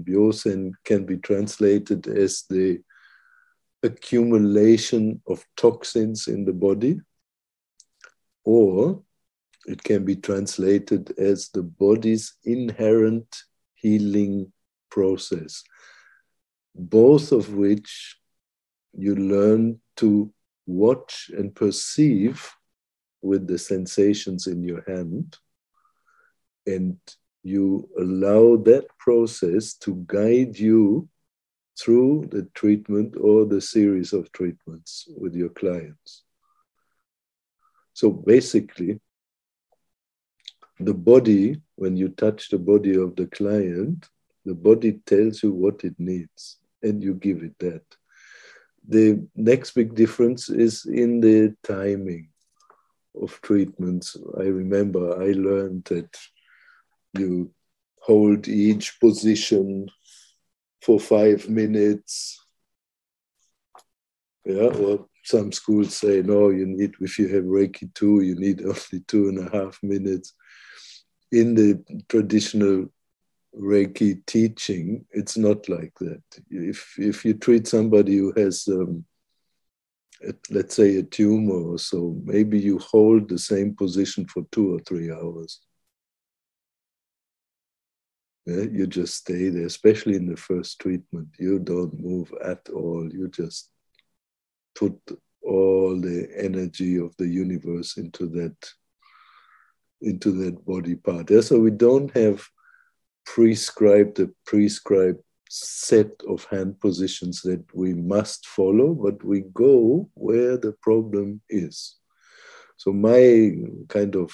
BYOSEN can be translated as the accumulation of toxins in the body, or it can be translated as the body's inherent healing process, both of which you learn to watch and perceive with the sensations in your hand, and you allow that process to guide you through the treatment or the series of treatments with your clients. So basically, the body, when you touch the body of the client, the body tells you what it needs, and you give it that. The next big difference is in the timing of treatments. I remember I learned that you hold each position for 5 minutes. Yeah, or some schools say, no, you need, if you have Reiki 2, you need only 2.5 minutes. In the traditional Reiki teaching, it's not like that. If you treat somebody who has, let's say, a tumor or so, maybe you hold the same position for 2 or 3 hours. Yeah, you just stay there, especially in the first treatment. You don't move at all. You just put all the energy of the universe into that body part. Yeah, so we don't have a prescribed set of hand positions that we must follow, but we go where the problem is. So my kind of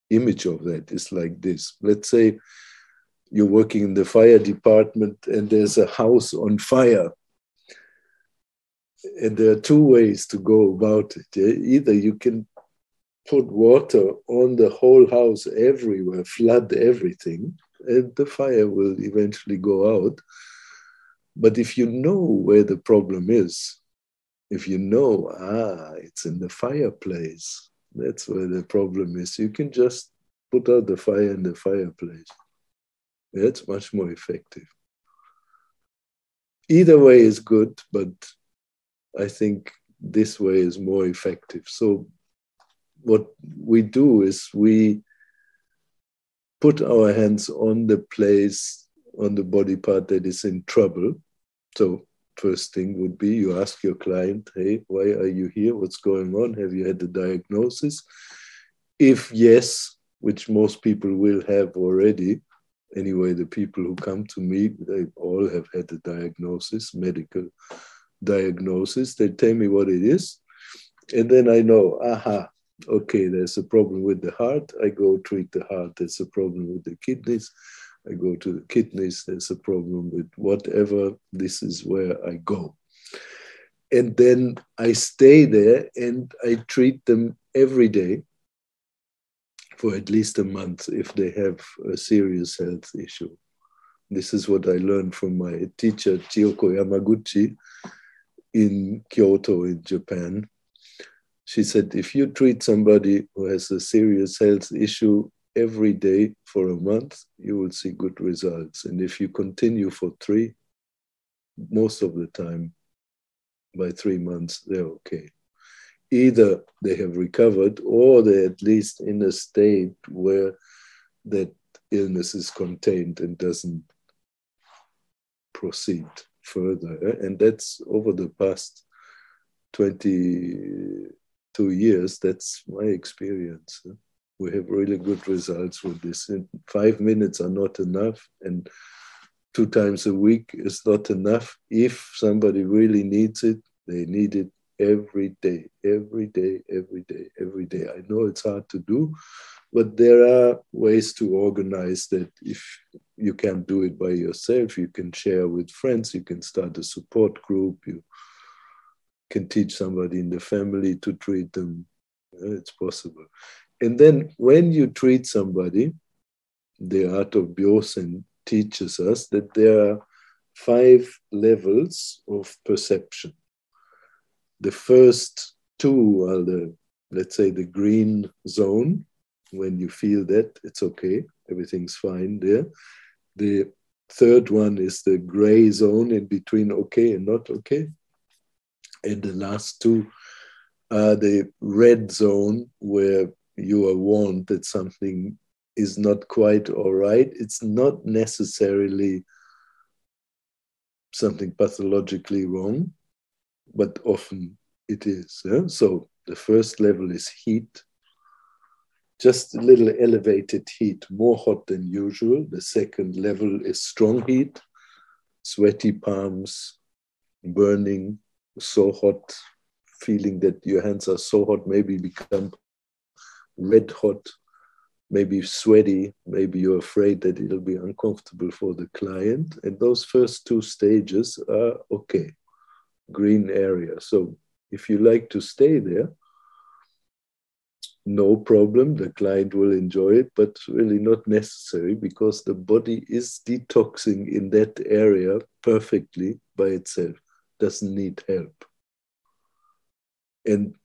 image of that is like this. Let's say you're working in the fire department and there's a house on fire. And there are 2 ways to go about it. Yeah? Either you can put water on the whole house everywhere, flood everything, and the fire will eventually go out. But if you know where the problem is, if you know, it's in the fireplace, that's where the problem is, you can just put out the fire in the fireplace. That's much more effective. Either way is good, but I think this way is more effective. So what we do is we put our hands on the place, on the body part that is in trouble. So first thing would be you ask your client, hey, why are you here? What's going on? Have you had the diagnosis? If yes, which most people will have already, anyway, the people who come to me, they all have had the diagnosis, medical diagnosis. They tell me what it is. And then I know, okay, there's a problem with the heart. I go treat the heart. There's a problem with the kidneys. I go to the kidneys. There's a problem with whatever. This is where I go. And then I stay there and I treat them every day for at least a month if they have a serious health issue. This is what I learned from my teacher, Chiyoko Yamaguchi, in Kyoto, in Japan. She said, if you treat somebody who has a serious health issue every day for a month, you will see good results. And if you continue for 3, most of the time, by 3 months, they're okay. Either they have recovered or they're at least in a state where that illness is contained and doesn't proceed further. And that's over the past 22 years, that's my experience. We have really good results with this. And 5 minutes are not enough, and 2 times a week is not enough. If somebody really needs it, they need it every day, every day, every day, every day. I know it's hard to do, but there are ways to organize that. If you can't do it by yourself, you can share with friends, you can start a support group, you can teach somebody in the family to treat them. It's possible. And then when you treat somebody, the art of BYOSEN teaches us that there are 5 levels of perception. The first 2 are the, let's say, the green zone. When you feel that, it's okay, everything's fine there. The third one is the gray zone in between okay and not okay. And the last two are the red zone where you are warned that something is not quite all right. It's not necessarily something pathologically wrong, but often it is. Yeah? So the first level is heat, just a little elevated heat, more hot than usual. The second level is strong heat, sweaty palms, burning, so hot, feeling that your hands are so hot, maybe become red hot, maybe sweaty, maybe you're afraid that it'll be uncomfortable for the client. And those first two stages are okay, green area. So if you like to stay there, no problem, the client will enjoy it, but really not necessary because the body is detoxing in that area perfectly by itself, doesn't need help. And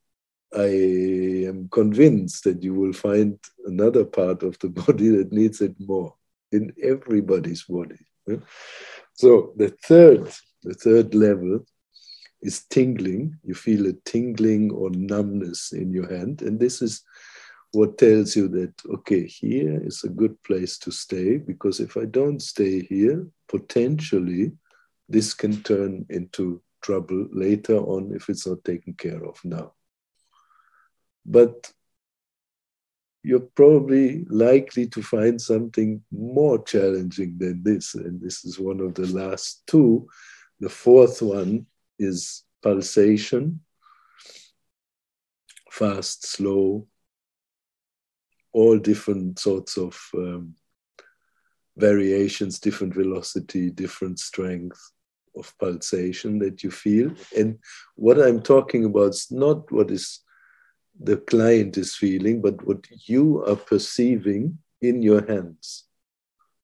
I am convinced that you will find another part of the body that needs it more in everybody's body. So the third level is tingling. You feel a tingling or numbness in your hand. And this is what tells you that, okay, here is a good place to stay, because if I don't stay here, potentially this can turn into trouble later on if it's not taken care of now. But you're probably likely to find something more challenging than this. And this is one of the last two. The fourth one is pulsation, fast, slow, all different sorts of variations, different velocity, different strength of pulsation that you feel. And what I'm talking about is not what is the client is feeling, but what you are perceiving in your hands.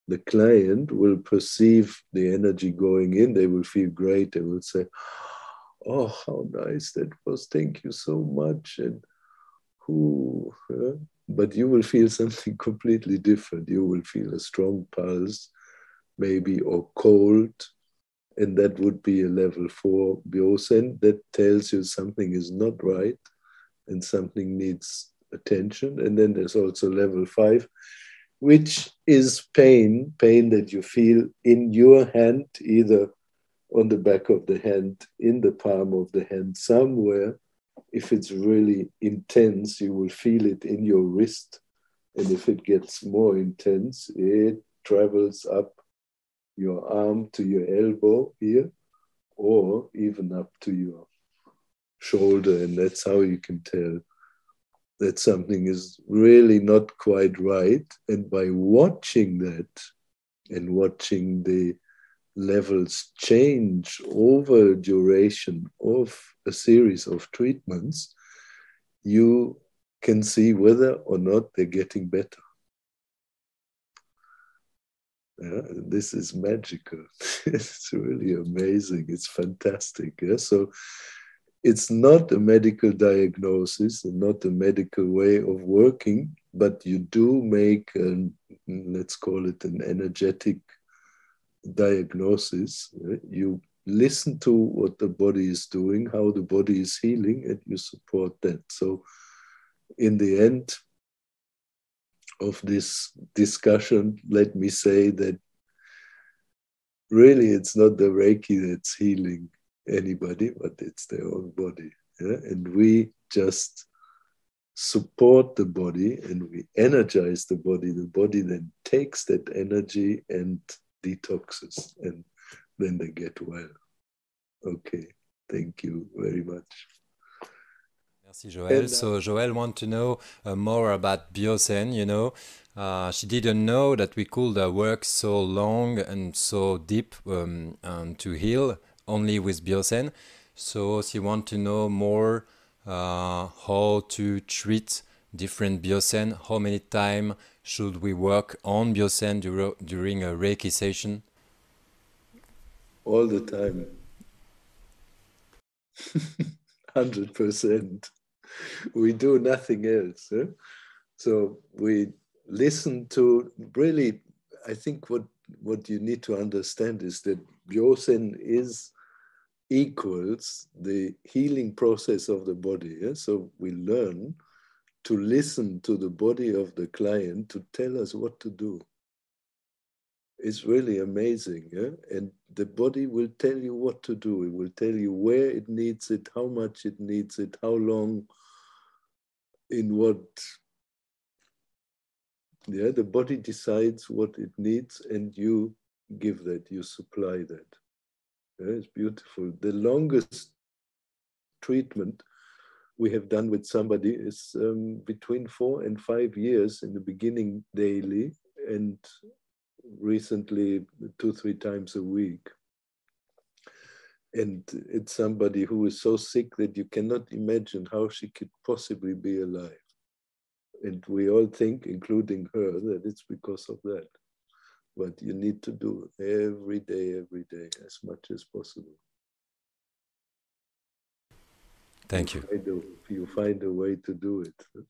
The client will perceive the energy going in. They will feel great. They will say, oh, how nice that was. Thank you so much. And but you will feel something completely different. You will feel a strong pulse, maybe, or cold. And that would be a level 4 BYOSEN. That tells you something is not right and something needs attention. And then there's also level 5, which is pain that you feel in your hand, either on the back of the hand, in the palm of the hand, somewhere. If it's really intense, you will feel it in your wrist. And if it gets more intense, it travels up your arm to your elbow here, or even up to your shoulder. And that's how you can tell that something is really not quite right. And by watching that and watching the levels change over duration of a series of treatments, you can see whether or not they're getting better. Yeah, this is magical. It's really amazing. It's fantastic. Yeah? So it's not a medical diagnosis and not a medical way of working, but you do make, let's call it an energetic diagnosis. Right? You listen to what the body is doing, how the body is healing, and you support that. So in the end of this discussion, let me say that really it's not the Reiki that's healing anybody, but it's their own body. Yeah? And we just support the body and we energize the body. The body then takes that energy and detoxes, and then they get well. Okay, thank you very much. Merci, Joël. So Joël want to know more about BYOSEN, you know. She didn't know that we could work so long and so deep and to heal only with BYOSEN. So she want to know more how to treat different BYOSEN, how many times should we work on BYOSEN during a Reiki session? All the time. 100%. We do nothing else. So we listen to, really, I think what what you need to understand is that BYOSEN equals the healing process of the body. Yeah? So we learn to listen to the body of the client to tell us what to do. It's really amazing. Yeah? And the body will tell you what to do. It will tell you where it needs it, how much it needs it, how long, in what. Yeah, the body decides what it needs and you give that, you supply that. Yeah, it's beautiful. The longest treatment we have done with somebody is between 4 and 5 years, in the beginning daily, and recently 2-3 times a week. And it's somebody who is so sick that you cannot imagine how she could possibly be alive. And we all think, including her, that it's because of that. But you need to do it every day, as much as possible. Thank you. You find a way to do it.